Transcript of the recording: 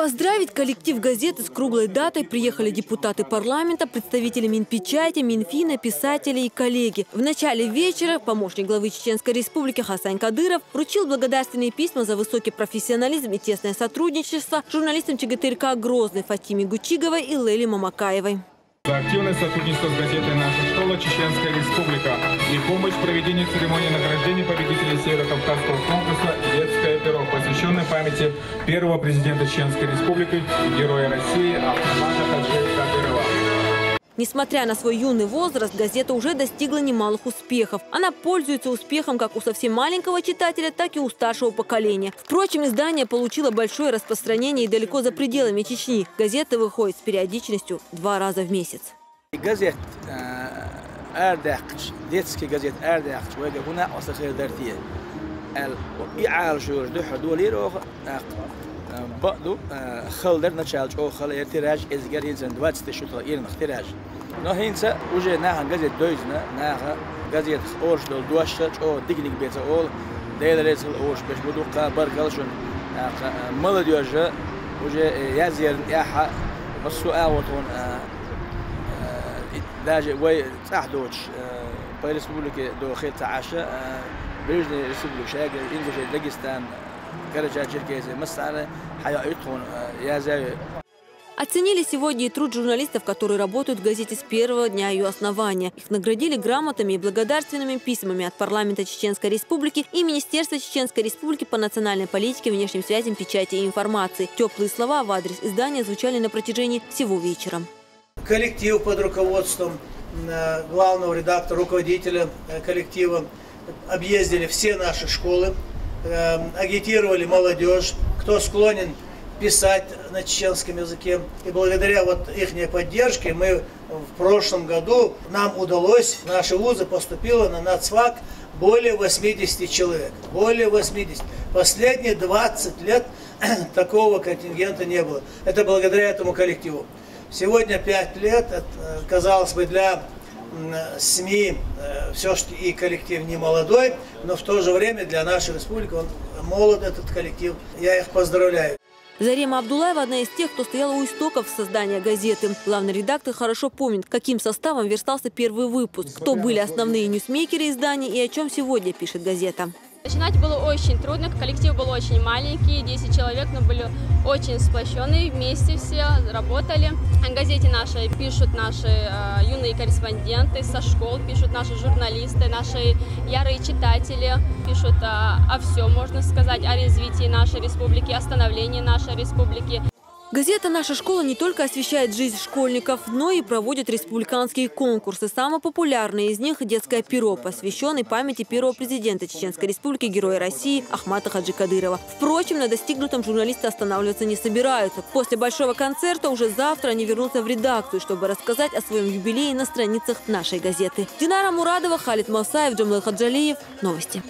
Поздравить коллектив газеты с круглой датой приехали депутаты парламента, представители Минпечати, Минфина, писатели и коллеги. В начале вечера помощник главы Чеченской Республики Хасан Кадыров вручил благодарственные письма за высокий профессионализм и тесное сотрудничество журналистам ЧГТРК «Грозный» Фатиме Гучиговой и Лейле Мамакаевой. За активное сотрудничество с газетой «Наша школа», Чеченская Республика и помощь в проведении церемонии награждения победителей Северо-Кавказского конкурса «Детское перо», посвященной памяти первого президента Чеченской Республики, героя России Ахмата Хаджи Кадырова. Несмотря на свой юный возраст, газета уже достигла немалых успехов. Она пользуется успехом как у совсем маленького читателя, так и у старшего поколения. Впрочем, издание получило большое распространение и далеко за пределами Чечни. Газета выходит с периодичностью 2 раза в месяц. Газет детский газет بعضو خلدر نشالج أو خلير تراج إزجار هنسن 20 شطرة إيرن اختراج نه هنسا وجه ناها جزيت دويزنا ناها جزيت أورش دول دواشة أو دقنق بيت أول ديلريز الأورش بيش بدوقة برجلشون ملد يوجه وجه يزير ياحة بس أوتون داج وي تحدوش بالرسبولك دو خير تعاشة بيجني رسبولك شاق إنجلش داغستان. Оценили сегодня и труд журналистов, которые работают в газете с первого дня ее основания. Их наградили грамотами и благодарственными письмами от парламента Чеченской Республики и Министерства Чеченской Республики по национальной политике, внешним связям, печати и информации. Теплые слова в адрес издания звучали на протяжении всего вечера. Коллектив под руководством главного редактора, руководителя коллектива объездили все наши школы. Агитировали молодежь, кто склонен писать на чеченском языке. И благодаря вот их поддержке мы в прошлом году, нам удалось, в наши вузы поступило на нацфак более 80 человек. Более 80. Последние 20 лет такого контингента не было. Это благодаря этому коллективу. Сегодня 5 лет, казалось бы, для СМИ все-таки и коллектив не молодой, но в то же время для нашей республики он молод, этот коллектив. Я их поздравляю. Зарема Абдулаева – одна из тех, кто стояла у истоков создания газеты. Главный редактор хорошо помнит, каким составом верстался первый выпуск, кто были основные ньюсмейкеры издания и о чем сегодня пишет газета. Начинать было очень трудно, коллектив был очень маленький, 10 человек, но были очень сплощенные, вместе все работали. В газете нашей пишут наши юные корреспонденты со школ, пишут наши журналисты, наши ярые читатели, пишут о всем, можно сказать, о развитии нашей республики, о становлении нашей республики. Газета «Наша школа» не только освещает жизнь школьников, но и проводит республиканские конкурсы. Самый популярный из них – «Детское перо», посвященный памяти первого президента Чеченской Республики, героя России Ахмата Хаджи Кадырова. Впрочем, на достигнутом журналисты останавливаться не собираются. После большого концерта уже завтра они вернутся в редакцию, чтобы рассказать о своем юбилее на страницах нашей газеты. Динара Мурадова, Халид Масаев, Джамлы Хаджалиев. Новости.